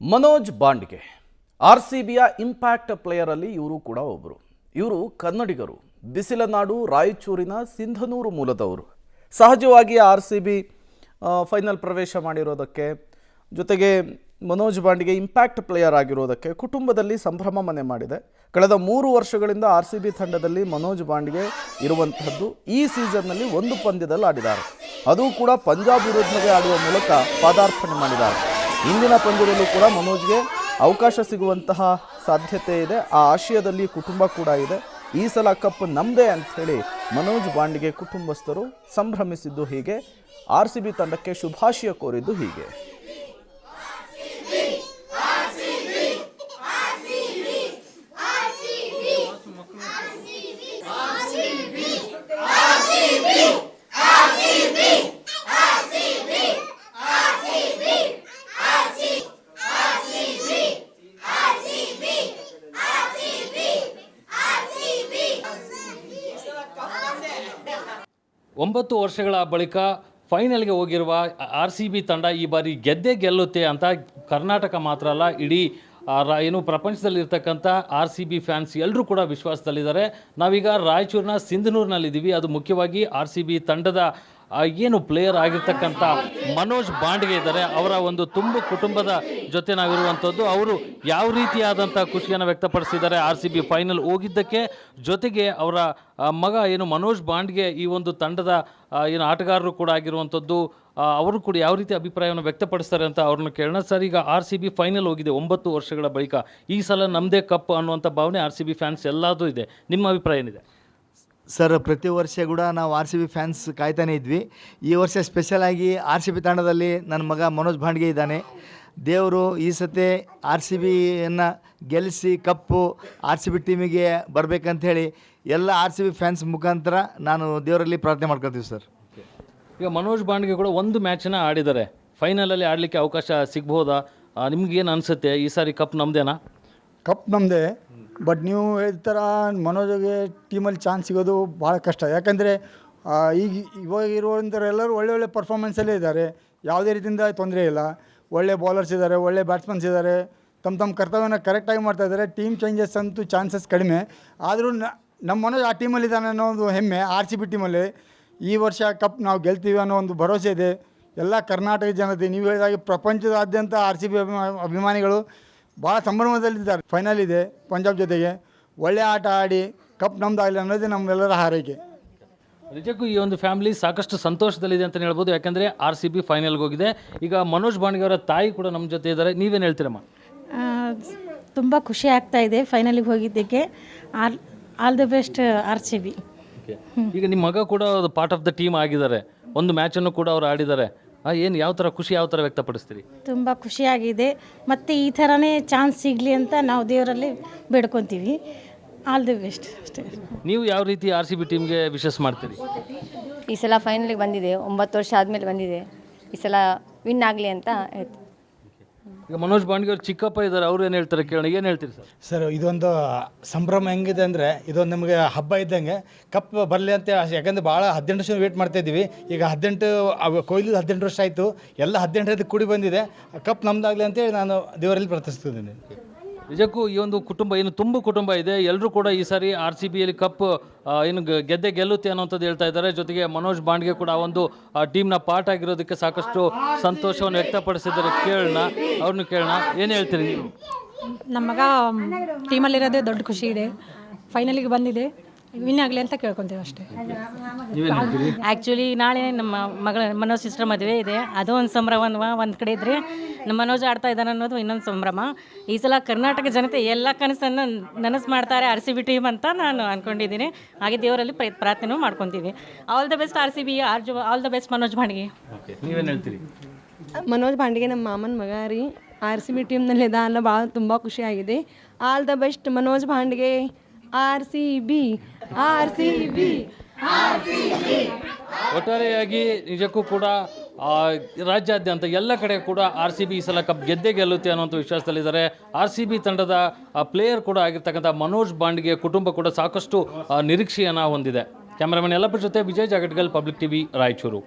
Manoj ಬಾಂಡ್ಗೆ RCBಯ impact ಪ್ಲೇಯರಲ್ಲಿ ಇವರು ಕೂಡ ಒಬ್ಬರು. ಇವರು ಕನ್ನಡಿಗರು, ಬಿಸಿಲನಾಡು ರಾಯಚೂರಿನ ಸಿಂಧನೂರು ಮೂಲದವರು. ಸಹಜವಾಗಿ RCB ಫೈನಲ್ ಪ್ರವೇಶ ಮಾಡಿರೋದಕ್ಕೆ ಜೊತೆಗೆ ಮನೋಜ್ ಬಾಂಡ್ಗೆ ಇಂಪ್ಯಾಕ್ಟ್ ಪ್ಲೇಯರ್ ಆಗಿರೋದಕ್ಕೆ ಕುಟುಂಬದಲ್ಲಿ ಸಂಭ್ರಮ ಮನೆ ಮಾಡಿದೆ. ಕಳೆದ 3 ವರ್ಷಗಳಿಂದ RCB ತಂಡದಲ್ಲಿ ಮನೋಜ್ ಬಾಂಡ್ಗೆ ಇರುವಂತಹದ್ದು. ಈ ಸೀಸನ್ನಲ್ಲಿ ಒಂದು ಪಂದ್ಯದಲ್ಲಿ ಆಡಿದ್ದಾರೆ, ಅದು ಕೂಡ ಪಂಜಾಬ್ ವಿರುದ್ಧವೇ ಆಡುವ ಮೂಲಕ ಪಾದಾರ್ಪಣೆ ಮಾಡಿದ್ದಾರೆ. ಇಂದಿನ ಪಂದ್ಯದಲ್ಲೂ ಕೂಡ ಮನೋಜ್ಗೆ ಅವಕಾಶ ಸಿಗುವಂತಹ ಸಾಧ್ಯತೆ ಇದೆ. ಆ ಆಶಯದಲ್ಲಿ ಕುಟುಂಬ ಕೂಡ ಇದೆ. ಈ ಸಲ ಕಪ್ ನಮ್ಮದೇ ಅಂಥೇಳಿ ಮನೋಜ್ ಬಾಂಡ್ಗೆ ಕುಟುಂಬಸ್ಥರು ಸಂಭ್ರಮಿಸಿದ್ದು ಹೀಗೆ, RCB ತಂಡಕ್ಕೆ ಶುಭಾಶಯ ಕೋರಿದ್ದು ಹೀಗೆ. ಒಂಬತ್ತು ವರ್ಷಗಳ ಬಳಿಕ ಫೈನಲ್ಗೆ ಹೋಗಿರುವ RCB ತಂಡ ಈ ಬಾರಿ ಗೆದ್ದೇ ಗೆಲ್ಲುತ್ತೆ ಅಂತ ಕರ್ನಾಟಕ ಮಾತ್ರ ಅಲ್ಲ, ಇಡೀ ಏನು ಪ್ರಪಂಚದಲ್ಲಿರ್ತಕ್ಕಂಥ RCB ಫ್ಯಾನ್ಸ್ ಎಲ್ಲರೂ ಕೂಡ ವಿಶ್ವಾಸದಲ್ಲಿದ್ದಾರೆ. ನಾವೀಗ ರಾಯಚೂರಿನ ಸಿಂಧನೂರಿನಲ್ಲಿದ್ದೀವಿ. ಅದು ಮುಖ್ಯವಾಗಿ RCB ತಂಡದ ಏನು ಪ್ಲೇಯರ್ ಆಗಿರ್ತಕ್ಕಂಥ ಮನೋಜ್ ಬಾಂಡ್ಗೆ ಇದ್ದಾರೆ. ಅವರ ಒಂದು ತುಂಬು ಕುಟುಂಬದ ಜೊತೆ ನಾವಿರುವಂಥದ್ದು. ಅವರು ಯಾವ ರೀತಿಯಾದಂಥ ಖುಷಿಯನ್ನು ವ್ಯಕ್ತಪಡಿಸಿದ್ದಾರೆ RCB ಫೈನಲ್ ಹೋಗಿದ್ದಕ್ಕೆ, ಜೊತೆಗೆ ಅವರ ಮಗ ಏನು ಮನೋಜ್ ಬಾಂಡ್ಗೆ ಈ ಒಂದು ತಂಡದ ಏನು ಆಟಗಾರರು ಕೂಡ ಆಗಿರುವಂಥದ್ದು, ಅವರು ಕೂಡ ಯಾವ ರೀತಿ ಅಭಿಪ್ರಾಯವನ್ನು ವ್ಯಕ್ತಪಡಿಸ್ತಾರೆ ಅಂತ ಅವ್ರನ್ನ ಕೇಳೋಣ. ಸರ್, ಈಗ RCB ಫೈನಲ್ ಹೋಗಿದೆ 9 ವರ್ಷಗಳ ಬಳಿಕ. ಈ ಸಲ ನಮ್ಮದೇ ಕಪ್ ಅನ್ನುವಂಥ ಭಾವನೆ RCB ಫ್ಯಾನ್ಸ್ ಎಲ್ಲದೂ ಇದೆ. ನಿಮ್ಮ ಅಭಿಪ್ರಾಯ ಏನಿದೆ? ಸರ್, ಪ್ರತಿ ವರ್ಷ ಕೂಡ ನಾವು RCB ಫ್ಯಾನ್ಸ್ ಕಾಯ್ತಾನೆ ಇದ್ವಿ. ಈ ವರ್ಷ ಸ್ಪೆಷಲಾಗಿ RCB ತಂಡದಲ್ಲಿ ನನ್ನ ಮಗ ಮನೋಜ್ ಬಾಂಡ್ಗೆ ಇದ್ದಾನೆ. ದೇವರು ಈ ಸತಿ RCBಯನ್ನು ಗೆಲ್ಲಿಸಿ ಕಪ್ಪು RCB ಟೀಮಿಗೆ ಬರಬೇಕಂಥೇಳಿ ಎಲ್ಲ RCB ಫ್ಯಾನ್ಸ್ ಮುಖಾಂತರ ನಾನು ದೇವರಲ್ಲಿ ಪ್ರಾರ್ಥನೆ ಮಾಡ್ಕೊತೀವಿ ಸರ್. ಈಗ ಮನೋಜ್ ಬಾಂಡ್ಗೆ ಕೂಡ ಒಂದು ಮ್ಯಾಚನ್ನು ಆಡಿದ್ದಾರೆ, ಫೈನಲಲ್ಲಿ ಆಡಲಿಕ್ಕೆ ಅವಕಾಶ ಸಿಗ್ಬೋದಾ? ನಿಮ್ಗೇನು ಅನಿಸುತ್ತೆ, ಈ ಸಾರಿ ಕಪ್ ನಮ್ಮದೇನಾ? ಕಪ್ ನಮ್ಮದೇ, ಬಟ್ ನೀವು ಹೇಳಿದ ಥರ ಮನೋಜ್ಗೆ ಟೀಮಲ್ಲಿ ಚಾನ್ಸ್ ಸಿಗೋದು ಭಾಳ ಕಷ್ಟ. ಯಾಕಂದರೆ ಇವಾಗ ಇರುವಂಥವ್ರೆಲ್ಲರೂ ಒಳ್ಳೆ ಪರ್ಫಾರ್ಮೆನ್ಸಲ್ಲೇ ಇದ್ದಾರೆ. ಯಾವುದೇ ರೀತಿಯಿಂದ ತೊಂದರೆ ಇಲ್ಲ. ಒಳ್ಳೆ ಬೌಲರ್ಸ್ ಇದ್ದಾರೆ, ಒಳ್ಳೆ ಬ್ಯಾಟ್ಸ್ಮನ್ಸ್ ಇದ್ದಾರೆ, ತಮ್ಮ ಕರ್ತವ್ಯನ ಕರೆಕ್ಟಾಗಿ ಮಾಡ್ತಾಯಿದ್ದಾರೆ. ಟೀಮ್ ಚೇಂಜಸ್ ಅಂತೂ ಚಾನ್ಸಸ್ ಕಡಿಮೆ. ಆದರೂ ನಮ್ಮ ಮನೋಜ್ ಆ ಟೀಮಲ್ಲಿದ್ದಾನೆ ಅನ್ನೋ ಒಂದು ಹೆಮ್ಮೆ RCB ಟೀಮಲ್ಲಿ. ಈ ವರ್ಷ ಕಪ್ ನಾವು ಗೆಲ್ತೀವಿ ಅನ್ನೋ ಒಂದು ಭರವಸೆ ಇದೆ ಎಲ್ಲ ಕರ್ನಾಟಕ ಜನತೆ. ನೀವು ಹೇಳಿದಾಗೆ ಪ್ರಪಂಚದಾದ್ಯಂತ RCB ಅಭಿಮಾನಿಗಳು ಭಾಳ ಸಂಭ್ರಮದಲ್ಲಿದ್ದಾರೆ. ಫೈನಲ್ ಇದೆ ಪಂಜಾಬ್ ಜೊತೆಗೆ. ಒಳ್ಳೆ ಆಟ ಆಡಿ ಕಪ್ ನಮ್ಮದಾಗಲಿ ಅನ್ನೋದೇ ನಮ್ಮೆಲ್ಲರ ಹಾರೈಕೆ. ನಿಜಕ್ಕೂ ಈ ಒಂದು ಫ್ಯಾಮಿಲಿ ಸಾಕಷ್ಟು ಸಂತೋಷದಲ್ಲಿದೆ ಅಂತಲೇ ಹೇಳ್ಬೋದು. ಯಾಕಂದರೆ RCB ಫೈನಲ್ಗೆ ಹೋಗಿದೆ. ಈಗ ಮನೋಜ್ ಬಾಂಡ್ಗೆ ಅವರ ತಾಯಿ ಕೂಡ ನಮ್ಮ ಜೊತೆ ಇದ್ದಾರೆ. ನೀವೇನು ಹೇಳ್ತೀರಮ್ಮ? ತುಂಬ ಖುಷಿ ಆಗ್ತಾ ಇದೆ ಫೈನಲಿಗೆ ಹೋಗಿದ್ದಕ್ಕೆ. All the best RCB. ಈಗ ನಿಮ್ಮ ಮಗ ಕೂಡ ಪಾರ್ಟ್ ಆಫ್ ದ ಟೀಮ್ ಆಗಿದ್ದಾರೆ, ಒಂದು ಮ್ಯಾಚನ್ನು ಕೂಡ ಅವರು ಆಡಿದ್ದಾರೆ. ಏನು ಯಾವ ಥರ ಖುಷಿ, ಯಾವ ಥರ ವ್ಯಕ್ತಪಡಿಸ್ತೀರಿ? ತುಂಬ ಖುಷಿಯಾಗಿದೆ. ಮತ್ತು ಈ ಥರನೇ ಚಾನ್ಸ್ ಸಿಗಲಿ ಅಂತ ನಾವು ದೇವರಲ್ಲಿ ಬೇಡ್ಕೊತೀವಿ. ಆಲ್ ದಿ ಬೆಸ್ಟ್ ಅಷ್ಟೇ. ನೀವು ಯಾವ ರೀತಿ RCB ಟೀಮ್ಗೆ ವಿಶಸ್ ಮಾಡ್ತೀರಿ? ಈ ಸಲ ಫೈನಲಿಗೆ ಬಂದಿದೆ, 9 ವರ್ಷ ಆದಮೇಲೆ ಬಂದಿದೆ. ಈ ಸಲ ವಿನ್ ಆಗಲಿ ಅಂತ ಹೇಳ್ತೀನಿ. ಈಗ ಮನೋಜ್ ಬಾಂಡ್ಗೆ ಅವ್ರು ಚಿಕ್ಕಪ್ಪ ಇದ್ದಾರೆ, ಅವ್ರು ಏನು ಹೇಳ್ತಾರೆ ಕೇಳೋಣ. ಏನು ಹೇಳ್ತೀರಿ ಸರ್? ಸರ್, ಇದೊಂದು ಸಂಭ್ರಮ ಹೆಂಗಿದೆ ಅಂದರೆ ಇದೊಂದು ನಮಗೆ ಹಬ್ಬ ಇದ್ದಂಗೆ. ಕಪ್ ಬರಲಿ ಅಂತ ಯಾಕಂದರೆ ಭಾಳ 18 ವರ್ಷ ವೇಟ್ ಮಾಡ್ತಾಯಿದ್ದೀವಿ. ಈಗ 18 ಕೊಹ್ಲಿ 18 ವರ್ಷ ಆಯಿತು, ಎಲ್ಲ 18 ಕೂಡಿ ಬಂದಿದೆ. ಕಪ್ ನಮ್ಮದಾಗಲಿ ಅಂತೇಳಿ ನಾನು ದೇವರಲ್ಲಿ ಪ್ರಾರ್ಥಿಸ್ತಿದ್ದೀನಿ. ನಿಜಕ್ಕೂ ಈ ಒಂದು ಕುಟುಂಬ ಏನು ತುಂಬ ಕುಟುಂಬ ಇದೆ, ಎಲ್ಲರೂ ಕೂಡ ಈ ಸಾರಿ RCBಯಲ್ಲಿ ಕಪ್ ಏನು ಗೆದ್ದೆ ಗೆಲ್ಲುತ್ತೆ ಅನ್ನೋಂಥದ್ದು ಹೇಳ್ತಾ ಇದ್ದಾರೆ. ಜೊತೆಗೆ ಮನೋಜ್ ಬಾಂಡ್ಗೆ ಕೂಡ ಆ ಒಂದು ಟೀಮ್ನ ಪಾರ್ಟ್ ಆಗಿರೋದಕ್ಕೆ ಸಾಕಷ್ಟು ಸಂತೋಷವನ್ನು ವ್ಯಕ್ತಪಡಿಸಿದ್ದಾರೆ. ಅವ್ರನ್ನ ಕೇಳೋಣ. ಏನು ಹೇಳ್ತೀರಿ ನೀವು? ನಮ್ಮ ಮಗ ಟೀಮಲ್ಲಿರೋದೇ ದೊಡ್ಡ ಖುಷಿ ಇದೆ. ಫೈನಲಿಗೆ ಬಂದಿದೆ, ವಿನ್ ಆಗಲಿ ಅಂತ ಕೇಳ್ಕೊತೀವಿ ಅಷ್ಟೇ. ಆ್ಯಕ್ಚುಲಿ ನಾಳೆ ನಮ್ಮ ಮಗಳ ಮನೋಜ್ ಸಿಸ್ಟರ್ ಮದುವೆ ಇದೆ, ಅದು ಒಂದು ಸಂಭ್ರಮ. ಒಂದು ಕಡೆ ಇದ್ದರೆ ನಮ್ಮ ಮನೋಜ್ ಆಡ್ತಾ ಇದ್ದಾನೆ ಅನ್ನೋದು ಇನ್ನೊಂದು ಸಂಭ್ರಮ. ಈ ಸಲ ಕರ್ನಾಟಕ ಜನತೆ ಎಲ್ಲ ಕನಸನ್ನು ನನಸು ಮಾಡ್ತಾರೆ RCB ಟೀಮ್ ಅಂತ ನಾನು ಅಂದ್ಕೊಂಡಿದ್ದೀನಿ. ಹಾಗೆ ದೇವರಲ್ಲಿ ಪ್ರಾರ್ಥನೆ ಮಾಡ್ಕೊತೀವಿ. All the best RCB, all the best Manoj ಬಾಂಡ್ಗೆ. ನೀವೇನು ಹೇಳ್ತೀರಿ? ಮನೋಜ್ ಬಾಂಡ್ಗೆ ನಮ್ಮ ಮಾಮನ ಮಗ ರೀ, RCB ಟೀಮ್ನಲ್ಲಿ ಇದ ಅಲ್ಲ, ಭಾಳ ತುಂಬ ಖುಷಿಯಾಗಿದೆ. ಆಲ್ ದ ಬೆಸ್ಟ್ ಮನೋಜ್ ಬಾಂಡ್ಗೆ. RCB. ಒಟ್ಟಾರೆಯಾಗಿ ನಿಜಕ್ಕೂ ಕೂಡ ರಾಜ್ಯಾದ್ಯಂತ ಎಲ್ಲ ಕಡೆ ಕೂಡ RCB ಈ ಸಲ ಕಪ್ ಗೆದ್ದೇ ಗೆಲ್ಲುತ್ತೆ ಅನ್ನೋಂಥ ವಿಶ್ವಾಸದಲ್ಲಿದ್ದಾರೆ. RCB ತಂಡದ ಪ್ಲೇಯರ್ ಕೂಡ ಆಗಿರ್ತಕ್ಕಂಥ ಮನೋಜ್ ಬಾಂಡ್ಗೆ ಕುಟುಂಬ ಕೂಡ ಸಾಕಷ್ಟು ನಿರೀಕ್ಷೆಯನ್ನು ಹೊಂದಿದೆ. ಕ್ಯಾಮರಾಮನ್ ಯಲ್ಲಪ್ಪ ಜೊತೆ ವಿಜಯ್ ಜಾಗಟ್ಗಲ್, ಪಬ್ಲಿಕ್ TV, ರಾಯಚೂರು.